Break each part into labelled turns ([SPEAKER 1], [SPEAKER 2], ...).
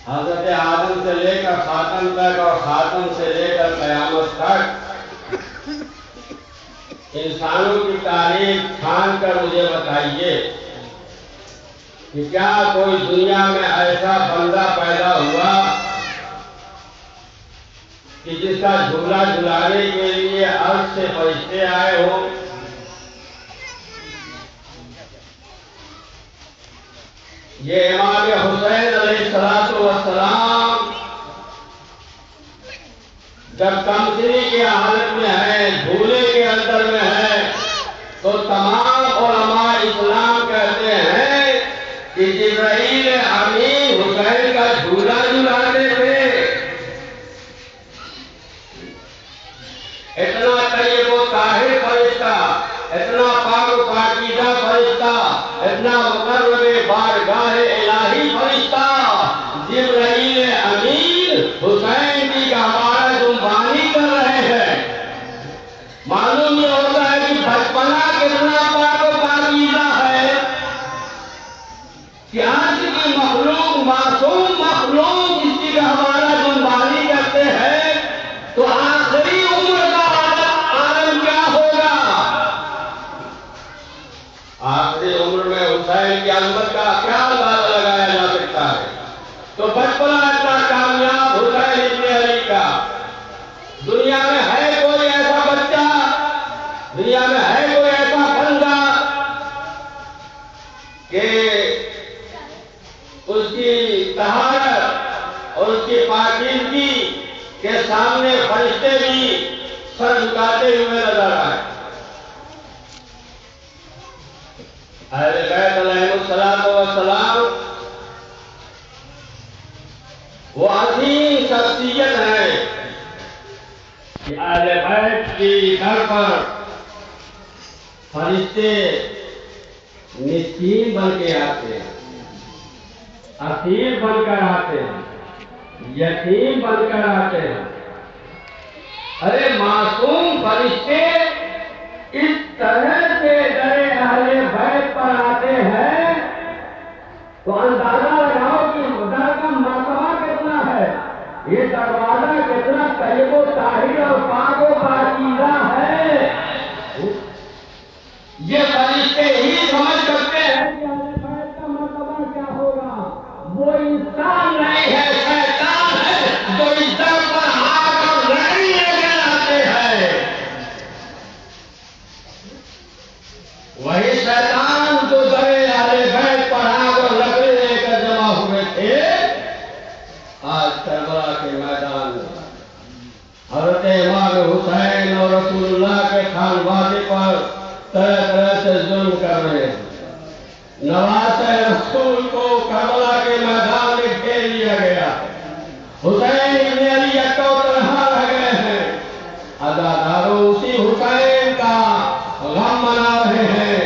[SPEAKER 1] حضرت آدم سے لے کر خاتم تک اور خاتم سے لے کر قیامت تک انسانوں کی تاریخ چھان کر مجھے بتائیے کہ کیا کوئی دنیا میں ایسا بندہ پیدا ہوا کہ جس کا جھولا جھلانے کے لیے عرش سے فرشتے آئے ہوں؟ یہ امام حسین علیہ السلام جب تمثیلی کی حالت میں ہے، جھولے کے اندر میں ہے، تو تمام علماء اسلام کہتے ہیں کہ جبرائیل امین حسین کا جھولا جھلاتے تھے۔ اتنا طیب و طاہر فرشتہ، اتنا پاک و پاکیزہ فرشتہ، اتنا مقرب بارگاہ الہی فرشتہ جبرائیل امین حسین کی کا ہمارا جنبانی کر رہے ہیں۔ معلوم یہ ہوتا ہے کہ بچپنا کتنا پاک و پاکیزہ ہے کہ آج کی مخلوق، معصوم مخلوق اس کی کا ہمارا جنبانی کرتے ہیں، تو آخری عمر کا عالم کیا ہوگا؟ آخری عمر میں حسین کی عظمت کا کیا اندازہ لگایا جا سکتا ہے؟ تو بچپنا اتنا کامیاب حسین ابن علی کا، دنیا میں ہے کوئی ایسا بچہ، دنیا میں ہے کوئی ایسا بندہ کہ اس کی طہارت اور اس کی پاکیزگی کے سامنے فرشتے بھی سر جھکاتے ہوئے نظر آئے؟ اہل بیت علیہ السلام وہ عظیم شخصیت ہے کہ اہل بیت کی گھر پر فرشتے مسکین بن کے آتے ہیں، اسیر بن کر آتے ہیں، یتیم بن کر آتے ہیں۔ ارے معصوم فرشتے اس طرح سے ڈرے اہل بیت پر آتے ہیں تو اندازہ لگاؤ کہ خدا کا مرتبہ کتنا ہے، یہ دروازہ کتنا طیب و طاہر اور پاک و پاکیزہ ہے۔ یہ فرشتے ہی سمجھ سکتے ہیں کہ اہل بیت کا مرتبہ کیا ہوگا۔ وہ انسان نہیں ہے، شیطان ہے جو عزت پر ہاتھ اور لکڑی لے کر آتے ہیں۔ وہی شیطان جو ڈرے اہل بیت پر آگ اور لکڑی لے کر جمع ہوئے تھے، آج کربلا کے میدان میں حضرت امام حسین اور رسول اللہ کے خانوادے پر طرح طرح سے ظلم کر رہے ہیں۔ نواز رسول کو کربلا کے میدان میں گھیر لیا گیا، حسین ابن علی یکا تنہا رہ گئے ہیں، عزاداروں اسی حسین کا غم منا رہے ہیں۔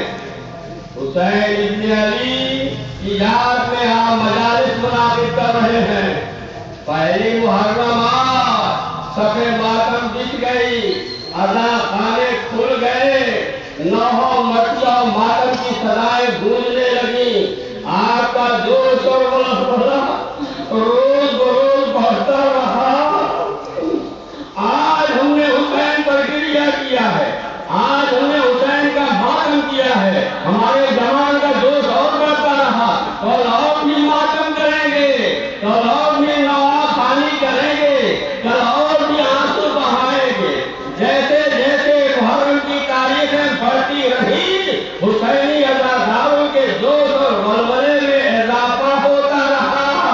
[SPEAKER 1] حسین ابن علی کی یاد میں آپ مجالس منعقد کر رہے ہیں۔ پہلی محرم صفے ماتم بچ گئی، اذان خانے کھل گئے، نوحوں مرثیہ ماتم کی صدائیں گونجنے لگیں۔ آپ کا جوش اور ولولہ روز بروز بڑھتا رہا۔ آج ہم نے حسین پر گریہ کیا ہے، آج ہم نے حسین کا ماتم کیا ہے، ہمارے جوان کا جوش اور بڑھتا رہا، اور بھی ماتم کریں گے، اور بھی نوحہ خانی کریں گے، اور بھی آنسو بہائیں گے۔ جیسے جیسے محرم کی تاریخیں بڑھتی رہی، حسینی عزاداروں کے جوش اور ولولے میں اضافہ ہوتا رہا۔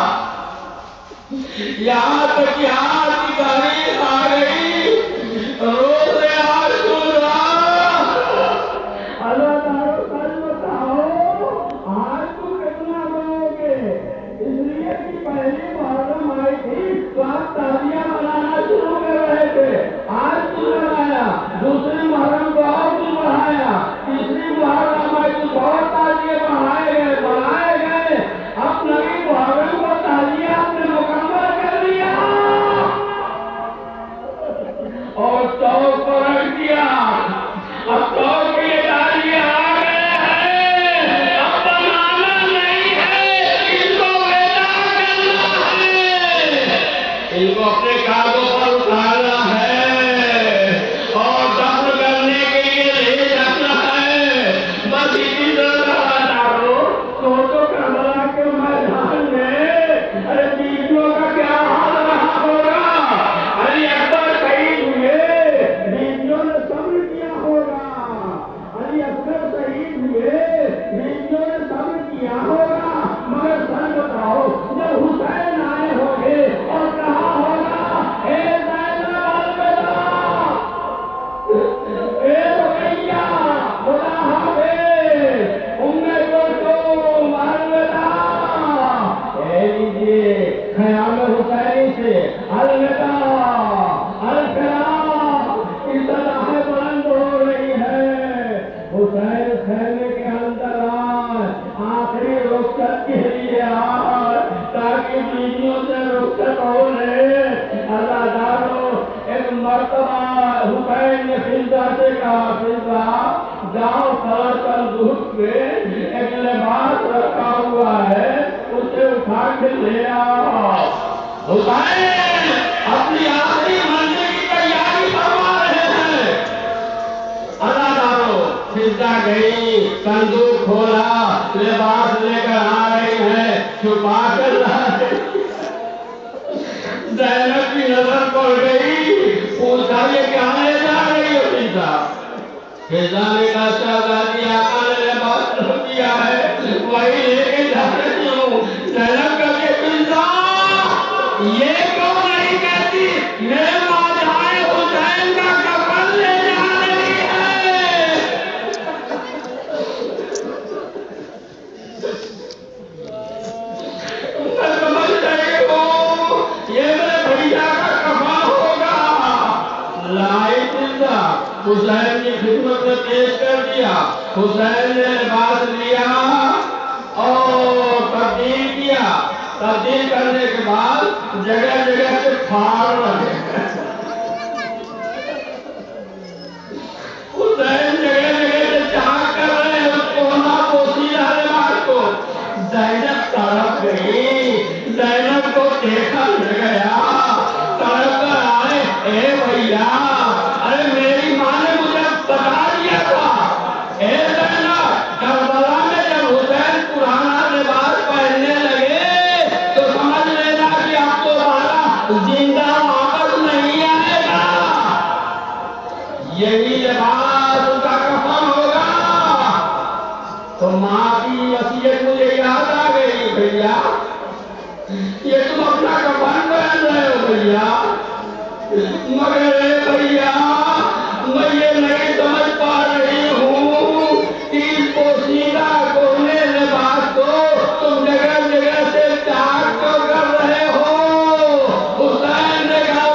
[SPEAKER 1] الوداع الفراق کی صدایں بلند ہو رہی ہے. حسین خیمے کے اندر آئے, آخری رخصت کے لیے آئے تاکہ بیویوں سے رخصت ہو لے. اللہ دارو ایک مرتبہ حسین نے فضا سے کہا, فضا جاؤ سر تندور پہ ایک لباس رکھا ہوا ہے, اسے اٹھا کے لے آؤ. حسین اپنی آخری منزل کی تیاری فرما رہے ہیں. اللہ دارو فضا گئی, صندوق کھولا, لباس لے کر آ رہی ہے, چھپا کر لا رہی. زینب کی نظر پڑ گئی, پوچھا یہ کیا لے جا رہی ہو فضا؟ فضا نے کہا شہزادی آقا نے لباس رکھ دیا ہے, وہی لے کے جا رہی ہوں. زینب کہتی فضا یہ کیوں نہیں کہتی میرے ماجرائے حسین کا کفن لے جا رہی ہے؟ میں سمجھ رہی ہوں یہ میرے بھیا کا کفن ہوگا. لائی فضا, حسین کی خدمت میں پیش کر دیا. حسین نے لباس لیا اور تبدیل کیا. تبدیل کرنے کے بعد جگہ جگہ سے پھاڑ رہے ہیں. حسین جگہ جگہ سے چاک کر رہے ہیں اس کو ہونا پوشیدہ لباس کو. زینب تڑپ گئی, زینب کو دیکھا نہ گیا, تڑپ کر آئے, اے بھیا ارے میری ماں نے مجھے بتا دیا تھا. اے زینب کربلا میں جب حسین پرانا لباس پہننے لگے تو سمجھ لینا کہ اب دوبارہ زندہ واپس نہیں آئے گا. یہی لباس ان کا کفن ہوگا. تو ماں کی وصیت مجھے یاد آ گئی, بھیا یہ تم اپنا کفن پہن رہے ہو بھیا, مگر اے بھیا میں یہ نہیں سمجھ پا رہی ہوں کہ اس پوشیدہ کونے لباس کو تم جگہ جگہ سے چاک کیوں کر رہے ہو. حسین نے کہا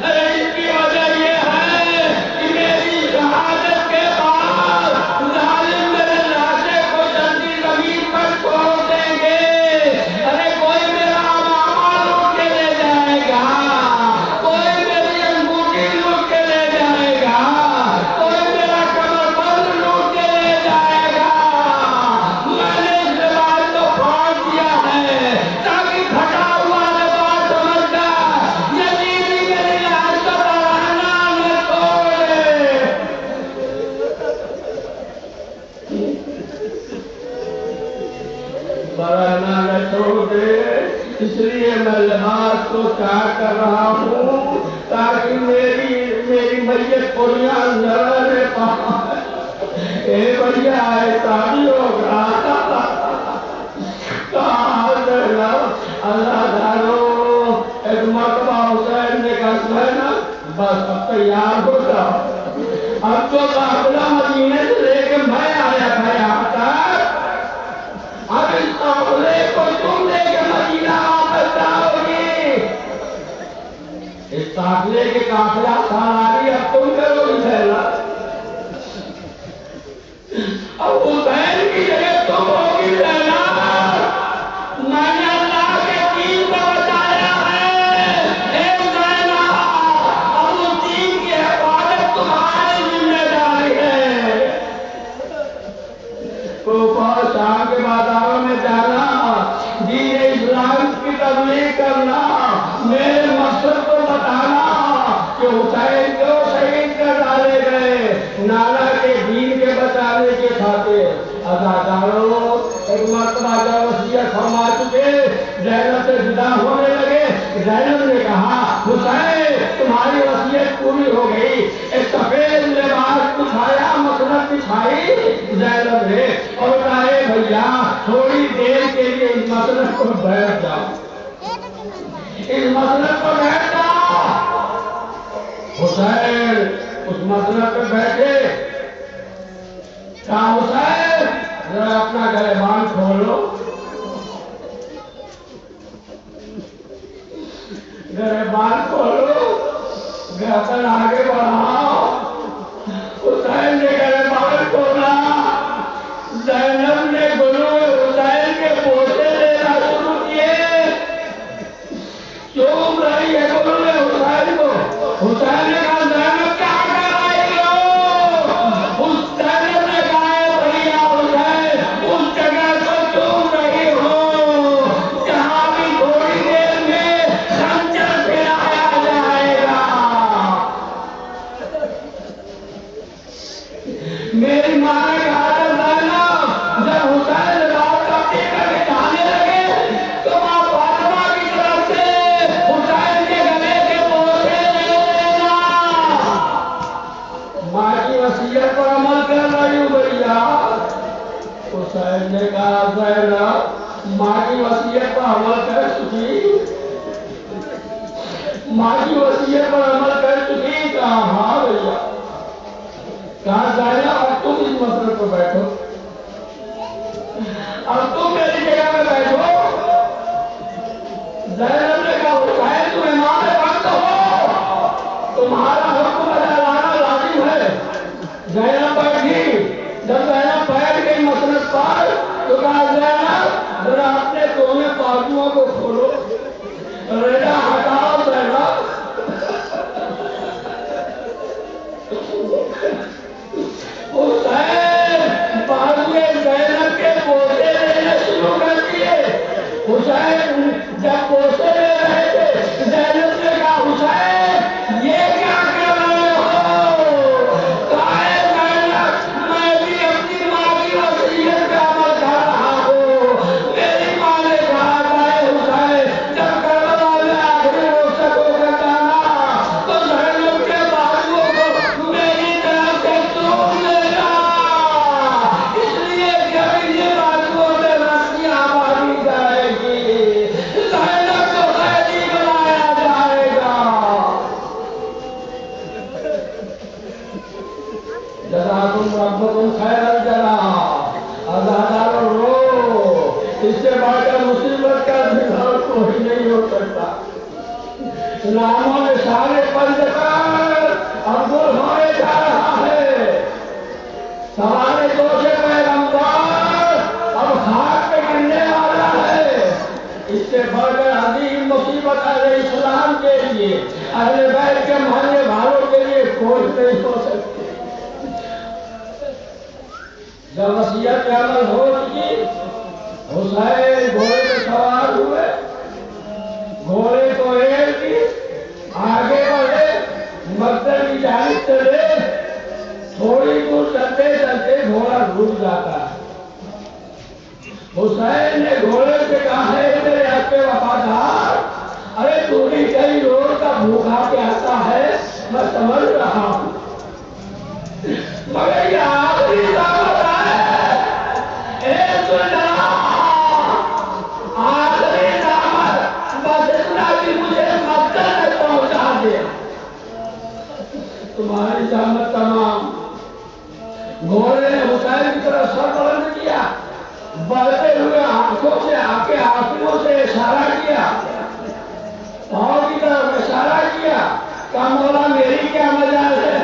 [SPEAKER 1] ارے اس کی وجہ یہ ہے کہ میری شہادت کے بعد ظالم میرے لاشے کو جلدی زمین پر چھوڑ دیں گے. ارے کوئی میرا امامہ لوٹ کے لے جائے گا, کوئی میری انگوٹھی لوٹ کے لے جائے گا, کوئی میرا کمر بند لوٹ کے لے جائے گا. میں نے اس لباس کو پھاڑ دیا ہے تاکہ پھٹا ہوا لباس سمجھ کر یزیدی میری لاش کا ترانہ نہ چھوڑے. ترانہ نہ چھوڑ دے, اس لیے میں لباس کو چاک کر رہا ہوں تاکہ میری میت پوریاں نہ رہ پائے. اے بھیا ایسا بھی ہوگا. اللہ جانو ایک مرتبہ حسین نے کہا زینب بس اب تیار ہو جاؤ, اب تو قافلہ مدینے سے لے کے میں آیا تھا یہاں تک, اب اس قافلے کو تم لے کے مدینہ واپس جاؤ گی. اس قافلے کے قافلہ سالاری اب تم کرو گی پھیلا. اب حسین کی جگہ تم ہوگی پھیلا. میں نے اللہ کے دین کو بچایا ہے. اے زینب اب اس دین کی حفاظت تمہاری ذمہ داری ہے. کوفہ شام کے بازاروں میں جانا, دین اسلام کی تبلیغ کرنا, میرے مقصد کو بتانا کہ حسین کو شہید کر ڈالے گئے نانا کے دین کے بچانے کے خاطر. اداکاروں ایک مرتبہ جب وصیت فرما چکے, زینب سے جدا ہونے لگے. زینب نے کہا حسین تمہاری وصیت پوری ہو گئی. ایک سفید لباس بچھایا, مسند بچھائی زینب نے اور کہا اے بھیا تھوڑی دیر کے لیے اس مسند پر بیٹھ جاؤ, اس مسند پر بیٹھ جاؤ. حسین اس مسند پہ بیٹھے. کہا حسین ذرا اپنا گریبان کھولو. گریبان کھولو، گردن آگے بڑھاؤ۔ حسین نے گریبان کھولا، زینب نے گلو حسین کے بوسے لینا شروع کیے، چوم رہی ہے گلو نے حسین کو۔ حسین نے کہا زینب کیا کر رہی ہو؟ اس زینب نے کہا ہے بھیا حسین اس جگہ کو چوم رہی ہو جہاں بھی تھوڑی دیر میں خنجر پھیلایا جائے گا۔ میری ماں نے کہا تھا زینب جب حسین رات کا ٹیکا کے جانے لگے تو ماں فاطمہ کی طرف سے حسین کے گلے کے بوسے لے لینا۔ ماں کی وصیت پر عمل کر رہی ہوں بھیا۔ حسین نے کہا زینب ماں کی وصیت پر عمل کر چکی، ماں کی وصیت پر عمل کر چکی؟ کہا ہاں بھیا۔ کہا زینب اب تم اس مسئلے پر بیٹھو، اب تم میری جگہ میں بیٹھو۔ زینب نے کہا حسین تم امام وقت ہو، تمہارا حکم ادا لانا لازم ہے۔ زینب بیٹھی، جب زینب بیٹھ گئی مسند پر تو کہا زینب ذرا اپنے دونوں بازوؤں کو کھولو، ریڈا ہٹاؤ زینب۔ حسین بازوئے زینب کے بوسے لینے شروع کر دیے۔ حسین جب بوسے لے رہے تھے زینب نے کہا حسین یہ کیا کر رہے ہو؟ کہا ہے زینب میں بھی اپنی ماں کی وصیت پہ عمل کر رہا ہوں۔ میری ماں نے کہا ہے حسین جب کربلا میں آخری روزہ ہو کر جانا تو زینب کے بازوؤں کو میری طرف سے چوم لینا، اس لیے جب یہ بازوؤں میں رسیاں باندھی جائے گی زینب کو قیدی بنایا جائے گا۔ جزاکم ربکم خیر الجزاء۔ آزادارو رو، اس سے بڑھ کر مصیبت کا دھڑ کوئی نہیں ہو سکتا۔ ناموں نے سارے پنج کر اب گل ہونے جا رہا ہے۔ سوارے دوش پیغمبر اب خاک پہ گرنے والا ہے۔ اس سے بڑھ کر عظیم مصیبت علیہ السلام کے لیے، اہل بیت کے محلے والوں کے لیے کوئی نہیں ہو سکتی۔ جب وصیت پہ عمل ہو چکی حسین گھوڑے پہ سوار ہوئے، گھوڑے کو ایل کی آگے بڑھے، مقصد کی جانب چلے، تھوڑی دور چلتے چلتے گھوڑا ڈوب جاتا ہے۔ حسین نے گھوڑے سے کہا ہے میرے حق پہ وفادار، ارے تو بھی کئی روز کا بھوکا پیاسا ہے میں سمجھ رہا ہوں، مگر یہ آخری دعوت ہے، اے سنا آخری دعوت، بس اتنا کہ مجھے مقصد میں پہنچا دے، تمہاری زحمت تمام۔ گھوڑے نے حسین کی طرف سر بلند کیا، بڑھتے ہوئے آنکھوں سے آنکھیں آنکھوں سے اشارہ کیا، پاؤں کی طرف اشارہ کیا، کہا مولا میری کیا مجال ہے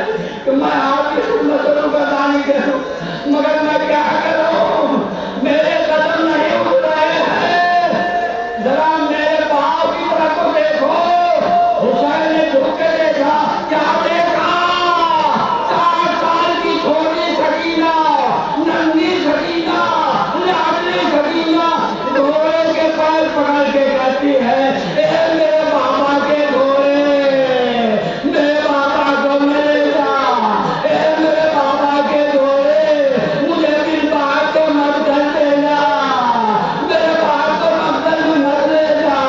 [SPEAKER 1] کہ میں آپ کی خدمت کروں کا دانی کروں، مگر میں کیا کروں، میرے قدم نہیں اٹھ رہے ہیں، ذرا میرے پاؤں کی طرف کو دیکھو۔ حسین نے جھک کے دیکھا، کیا دیکھا؟ 4 سال کی چھوٹی سکینہ، ننھی سکینہ، لاڈلی سکینہ گھوڑے کے پیر پکڑ کے کہتی ہے اے میرے بابا کے گھوڑے، میرے بابا کو ملے جا، اے میرے بابا کے گھوڑے مجھے بھی باپ کے مقتل دینا، میرے باپ کو مقتل میں مت لے جا۔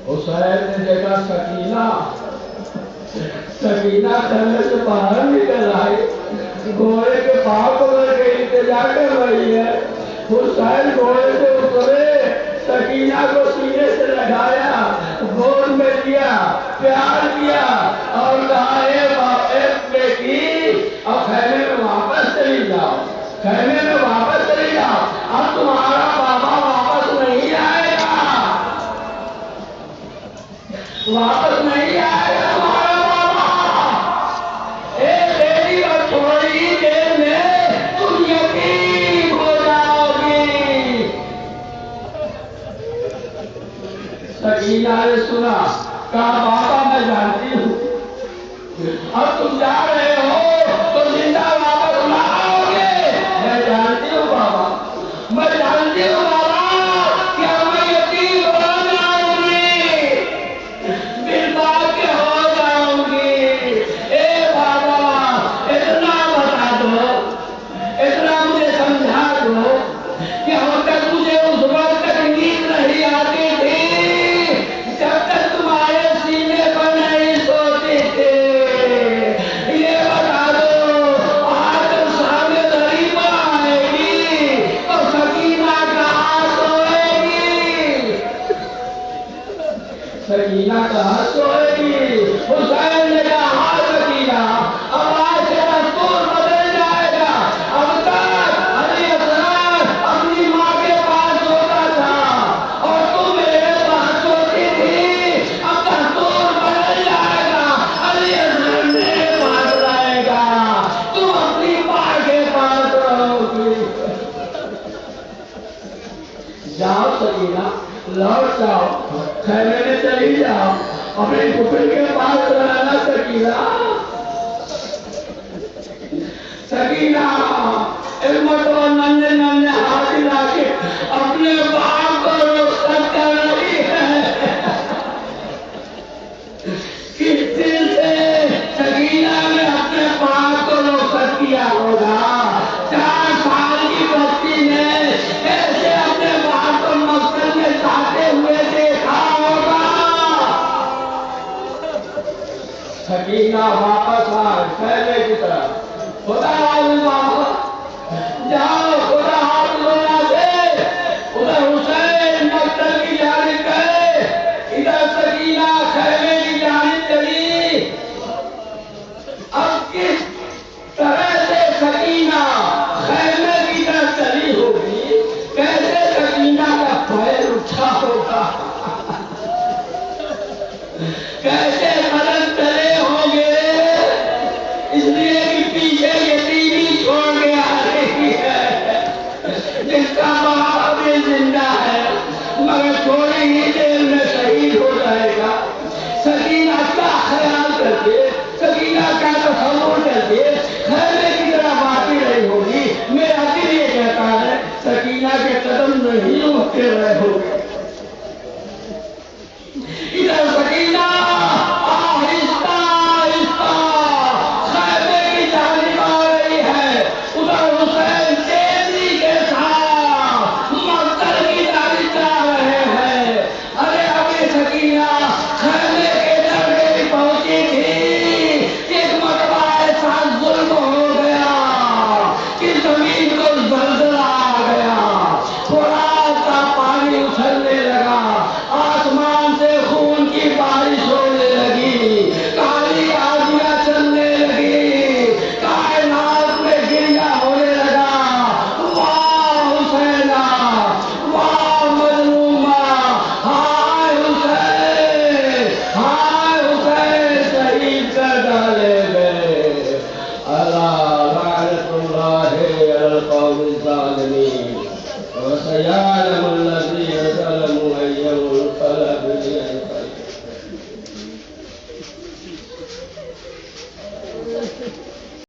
[SPEAKER 1] حسین نے دیکھا سکینہ کھانے سے باہر نکل آئی، گھوڑے کے پاؤں پکڑ کے انتظار کر رہی ہے۔ حسین گھوڑے سے اترے، سکینہ کو سینے سے لگایا، گود میں لیا، پیار کیا اور کہا اے بیٹی اب خیمے میں واپس چلی جاؤ، خیمے میں واپس چلی جاؤ، اب تمہارا بابا واپس نہیں آئے گا۔ واپس نہیں آئے گا تمہارا بابا، ایک دیر اور تھوڑی دیر میں تم یتیم ہو جاؤ گی۔ سکینہ نے سنا، کہا بابا میں جانتی ہوں، اب تم جا رہے ہو تو زندہ واپس نہ آؤ گے۔ میں جانتی ہوں بابا، میں جانتی ہوں بابا کہ میں یتیم ہو جاؤں گی، دل باغ کے ہو جاؤں گی۔ اے بابا اتنا بتا دو، اتنا مجھے سمجھا دو کہ ہم تک مجھے اس وقت تک نیند نہیں آتی تھی جب تک تمہارے سینے پر نہیں سوتی تھی۔ یہ بتا دو آج سامنے غریبہ آئے گی تو سکینہ کہاں سوئے گی؟ سکینہ کہاں سوئے گی؟ حسین نے کہا ہاں سکینہ، اب آج سے دستور بدل جائے گا۔ اب تک علی اصغر اپنی ماں کے پاس سوتا تھا اور تم میرے پاس سوتی تھی، اب دستور بدل جائے گا، علی اصغر میرے پاس رہے گا، تم اپنی ماں کے پاس رہو گی۔ جاؤ سکینہ، لوٹ جاؤ، خیمے میں چلی جاؤ، اپنے پھپھی کے پاس رہنا سکینہ۔ سکینہ ہمت اور ننھے ننھے ہاتھ ہلا کے اپنے باپ کو رخصت کر رہی ہے۔ کس دل سے سکینہ نے اپنے باپ کو رخصت کیا ہوگا؟ 4 سال کی بچی نے کیسے اپنے باپ کو مقصد میں جاتے ہوئے دیکھا ہوگا؟ سکینہ واپس آئے پہلے کی طرح، خدا حافظ بابا، جاؤ خدا حافظ ہونا سے۔ ادھر حسین مقتل کی جانب گئے، ادھر سکینہ خیمے کی جانب چلی۔ اب کس طرح سے سکینہ خیمے کی طرف چلی ہوگی، کیسے سکینہ کا پیر اٹھا ہوگا، کیسے قدم چلے ہوں گے، اس لیے کہ پیچھے یتیمی چھوڑ کے آ رہی ہے جس کا باپ ابھی زندہ ہے مگر تھوڑی ہی دیر میں شہید ہو جائے گا۔ سکینہ کا خیال کر کے، سکینہ کا تصور کر کے خیمے کی طرف آتی رہی ہوگی۔ میرا دل یہ کہتا ہے سکینہ کے قدم نہیں رکتے رہے ہوگے۔ ادھر سکینہ آہستہ آہستہ خیمے کی جانب آ رہی ہے، ادھر حسین تیزی کے ساتھ مقتل کی جانب جا رہے ہیں۔ ارے ابھی سکینہ خیمے کے درمیان پہنچی تھی، ایک مرتبہ ایسا ظلم ہو گیا کہ زمین کو زلزلہ آ گیا، فرات کا پانی اچھلنے لگا، آسمان سے خون کی بارش ہونے لگی، کالی آندیاں چلنے لگی، کائنات میں گریا ہونے لگا۔ واہ حسینہ، واہ مظلومہ، ہائے حسین، ہائے حسین، شہید کر ڈالے گئے۔ اللہ لعنت اللہ علی القوم الظالمین، وسيعلم الذين ظلموا